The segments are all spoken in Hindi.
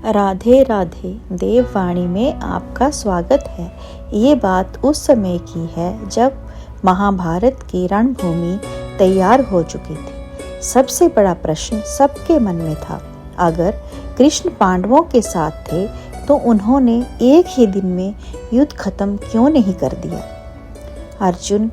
राधे राधे देववाणी में आपका स्वागत है। ये बात उस समय की है जब महाभारत की रणभूमि तैयार हो चुकी थी। सबसे बड़ा प्रश्न सबके मन में था, अगर कृष्ण पांडवों के साथ थे तो उन्होंने एक ही दिन में युद्ध खत्म क्यों नहीं कर दिया। अर्जुन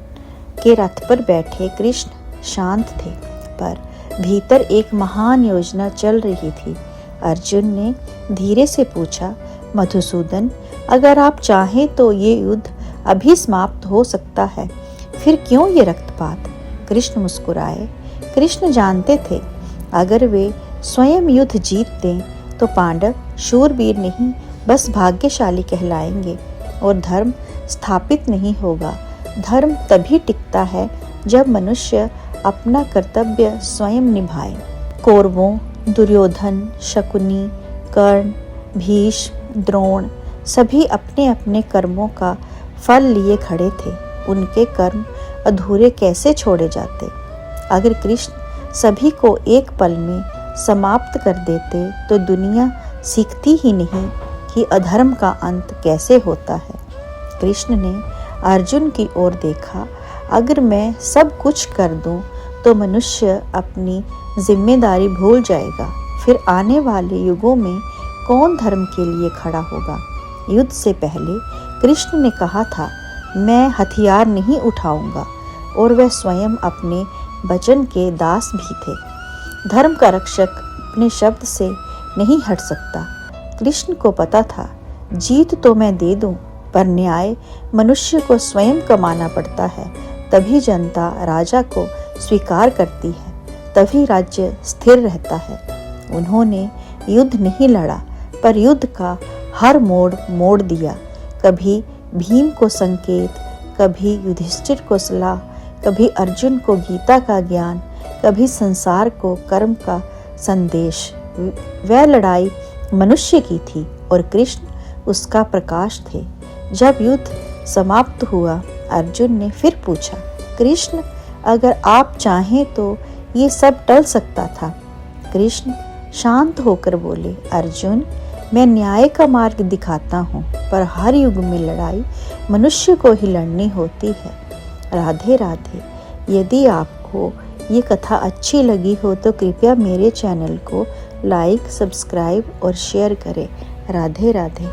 के रथ पर बैठे कृष्ण शांत थे, पर भीतर एक महान योजना चल रही थी। अर्जुन ने धीरे से पूछा, मधुसूदन, अगर आप चाहें तो ये युद्ध अभी समाप्त हो सकता है, फिर क्यों ये रक्तपात। कृष्ण मुस्कुराए। कृष्ण जानते थे, अगर वे स्वयं युद्ध जीत दें तो पांडव शूरवीर नहीं, बस भाग्यशाली कहलाएंगे और धर्म स्थापित नहीं होगा। धर्म तभी टिकता है जब मनुष्य अपना कर्तव्य स्वयं निभाए। कौरवों, दुर्योधन, शकुनी, कर्ण, भीष्म, द्रोण सभी अपने अपने कर्मों का फल लिए खड़े थे। उनके कर्म अधूरे कैसे छोड़े जाते। अगर कृष्ण सभी को एक पल में समाप्त कर देते तो दुनिया सीखती ही नहीं कि अधर्म का अंत कैसे होता है। कृष्ण ने अर्जुन की ओर देखा, अगर मैं सब कुछ कर दूं तो मनुष्य अपनी जिम्मेदारी भूल जाएगा। फिर आने वाले युगों में कौन धर्म के लिए खड़ा होगा। युद्ध से पहले कृष्ण ने कहा था, मैं हथियार नहीं उठाऊंगा, और वह स्वयं अपने वचन के दास भी थे। धर्म का रक्षक अपने शब्द से नहीं हट सकता। कृष्ण को पता था, जीत तो मैं दे दूं, पर न्याय मनुष्य को स्वयं कमाना पड़ता है। तभी जनता राजा को स्वीकार करती है, तभी राज्य स्थिर रहता है। उन्होंने युद्ध नहीं लड़ा, पर युद्ध का हर मोड़ मोड़ दिया। कभी भीम को संकेत, कभी युधिष्ठिर को सलाह, कभी अर्जुन को गीता का ज्ञान, कभी संसार को कर्म का संदेश। वह लड़ाई मनुष्य की थी और कृष्ण उसका प्रकाश थे। जब युद्ध समाप्त हुआ, अर्जुन ने फिर पूछा, कृष्ण, अगर आप चाहें तो ये सब टल सकता था। कृष्ण शांत होकर बोले, अर्जुन, मैं न्याय का मार्ग दिखाता हूँ, पर हर युग में लड़ाई मनुष्य को ही लड़नी होती है। राधे राधे। यदि आपको ये कथा अच्छी लगी हो तो कृपया मेरे चैनल को लाइक, सब्सक्राइब और शेयर करें। राधे राधे।